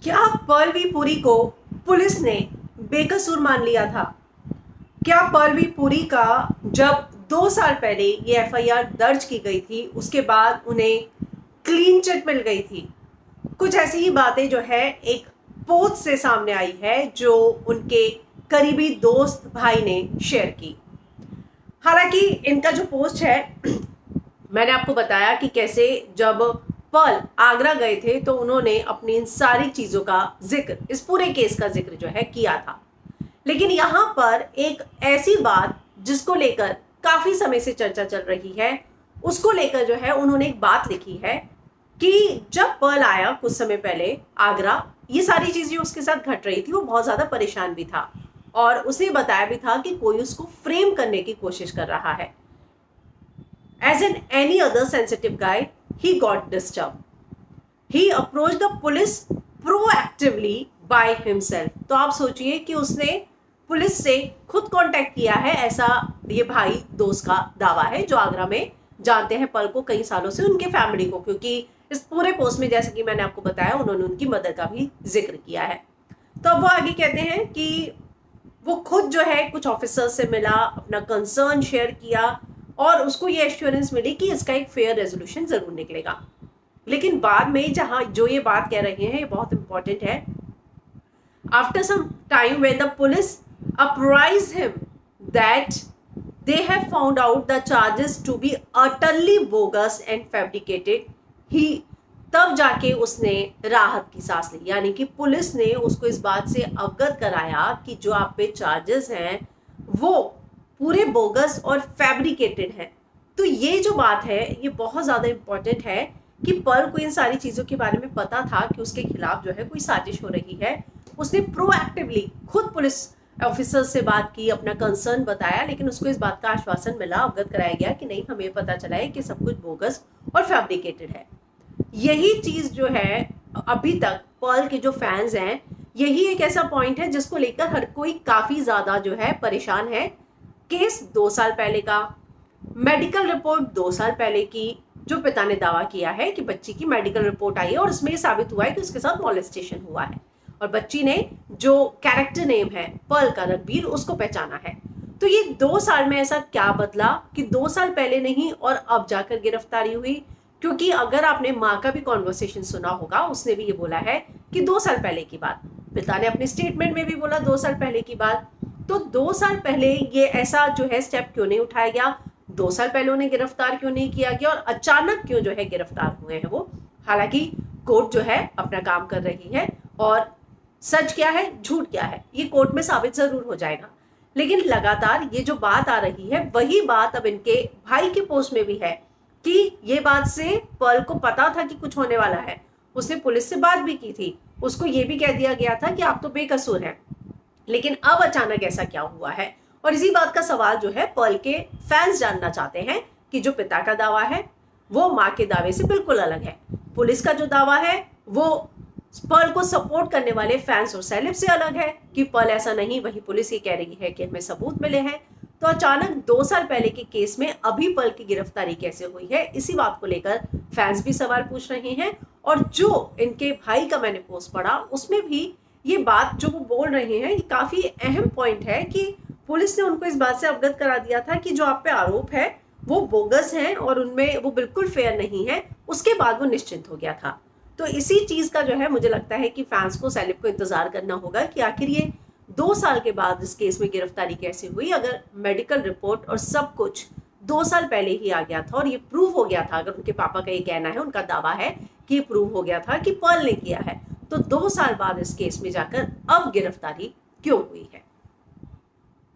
क्या पलवी पुरी को पुलिस ने बेकसूर मान लिया था? क्या पलवी पुरी का जब 2 साल पहले ये एफआईआर दर्ज की गई थी उसके बाद उन्हें क्लीन चिट मिल गई थी? कुछ ऐसी ही बातें जो है एक पोस्ट से सामने आई है जो उनके करीबी दोस्त भाई ने शेयर की। हालांकि इनका जो पोस्ट है मैंने आपको बताया कि कैसे जब पर्ल आगरा गए थे तो उन्होंने अपनी इन सारी चीजों का जिक्र, इस पूरे केस का जिक्र जो है किया था। लेकिन यहां पर एक ऐसी बात जिसको लेकर काफी समय से चर्चा चल रही है, उसको लेकर जो है उन्होंने एक बात लिखी है कि जब पर्ल आया कुछ समय पहले आगरा, ये सारी चीजें उसके साथ घट रही थी, वो बहुत ज्यादा परेशान भी था और उसे बताया भी था कि कोई उसको फ्रेम करने की कोशिश कर रहा है। As in any other sensitive guy, he got disturbed. He approached the police proactively by himself. तो आप सोचिए कि उसने पुलिस से खुद कांटेक्ट किया है, ऐसा ये भाई दोस्त का दावा है जो आगरा में जानते हैं पर्ल को कई सालों से, उनके फैमिली को, क्योंकि इस पूरे पोस्ट में जैसे कि मैंने आपको बताया उन्होंने उनकी मदर का भी जिक्र किया है। तो अब वो आगे कहते हैं कि वो खुद जो है कुछ ऑफिसर से मिला, अपना कंसर्न शेयर किया और उसको ये एश्योरेंस मिली कि इसका एक फेयर रेजोल्यूशन जरूर निकलेगा। लेकिन बाद में जहां जो ये बात कह रहे हैं ये बहुत इंपॉर्टेंट है। After some time when the police apprised him that they have found out the charges to be utterly bogus and fabricated, he तब जाके उसने राहत की सांस ली। यानी कि पुलिस ने उसको इस बात से अवगत कराया कि जो आप पे चार्जेस हैं वो पूरे बोगस और फैब्रिकेटेड है। तो ये जो बात है ये बहुत ज़्यादा इम्पॉर्टेंट है कि पर्ल को इन सारी चीज़ों के बारे में पता था कि उसके खिलाफ जो है कोई साजिश हो रही है। उसने प्रोएक्टिवली खुद पुलिस ऑफिसर से बात की, अपना कंसर्न बताया, लेकिन उसको इस बात का आश्वासन मिला, अवगत कराया गया कि नहीं, हमें पता चला है कि सब कुछ बोगस और फैब्रिकेटेड है। यही चीज़ जो है अभी तक पर्ल के जो फैंस हैं, यही एक ऐसा पॉइंट है जिसको लेकर हर कोई काफ़ी ज़्यादा जो है परेशान है। केस 2 साल पहले का, मेडिकल रिपोर्ट 2 साल पहले की, जो पिता ने दावा किया है कि बच्ची की मेडिकल रिपोर्ट आई है और उसमें साबित हुआ है कि उसके साथ मॉलेस्टेशन हुआ है और बच्ची ने जो कैरेक्टर नेम है पर्ल का, रणबीर, उसको पहचाना है। तो ये 2 साल में ऐसा क्या बदला कि 2 साल पहले नहीं और अब जाकर गिरफ्तारी हुई? क्योंकि अगर आपने माँ का भी कॉन्वर्सेशन सुना होगा, उसने भी ये बोला है कि 2 साल पहले की बात, पिता ने अपने स्टेटमेंट में भी बोला 2 साल पहले की बात। तो 2 साल पहले ये ऐसा जो है स्टेप क्यों नहीं उठाया गया? 2 साल पहले उन्हें गिरफ्तार क्यों नहीं किया गया और अचानक क्यों जो है गिरफ्तार हुए हैं वो? हालांकि कोर्ट जो है अपना काम कर रही है और सच क्या है झूठ क्या है ये कोर्ट में साबित जरूर हो जाएगा। लेकिन लगातार ये जो बात आ रही है वही बात अब इनके भाई के पोस्ट में भी है कि ये बात से पर्ल को पता था कि कुछ होने वाला है, उसने पुलिस से बात भी की थी, उसको ये भी कह दिया गया था कि आप तो बेकसूर हैं। लेकिन अब अचानक ऐसा क्या हुआ है? और इसी बात का सवाल जो है पर्ल के फैंस जानना चाहते हैं कि जो पिता का दावा है वो माँ के दावे से बिल्कुल अलग है, पुलिस का जो दावा है वो पर्ल को सपोर्ट करने वाले फैंस और सेलेब से अलग है कि पर्ल ऐसा नहीं, वही पुलिस ये कह रही है कि हमें सबूत मिले हैं। तो अचानक 2 साल पहले के केस में अभी पर्ल की गिरफ्तारी कैसे हुई है, इसी बात को लेकर फैंस भी सवाल पूछ रहे हैं। और जो इनके भाई का मैंने पोस्ट पढ़ा उसमें भी ये बात जो वो बोल रहे हैं ये काफी अहम पॉइंट है कि पुलिस ने उनको इस बात से अवगत करा दिया था कि जो आप पे आरोप है वो बोगस हैं और उनमें वो बिल्कुल फेयर नहीं है। उसके बाद वो निश्चिंत हो गया था। तो इसी चीज का जो है मुझे लगता है कि फैंस को, सेलेब को इंतजार करना होगा कि आखिर ये 2 साल के बाद इस केस में गिरफ्तारी कैसे हुई। अगर मेडिकल रिपोर्ट और सब कुछ 2 साल पहले ही आ गया था और ये प्रूव हो गया था, अगर उनके पापा का ये कहना है, उनका दावा है कि ये प्रूव हो गया था कि पर्ल ने किया है, तो 2 साल बाद इस केस में जाकर अब गिरफ्तारी क्यों हुई है?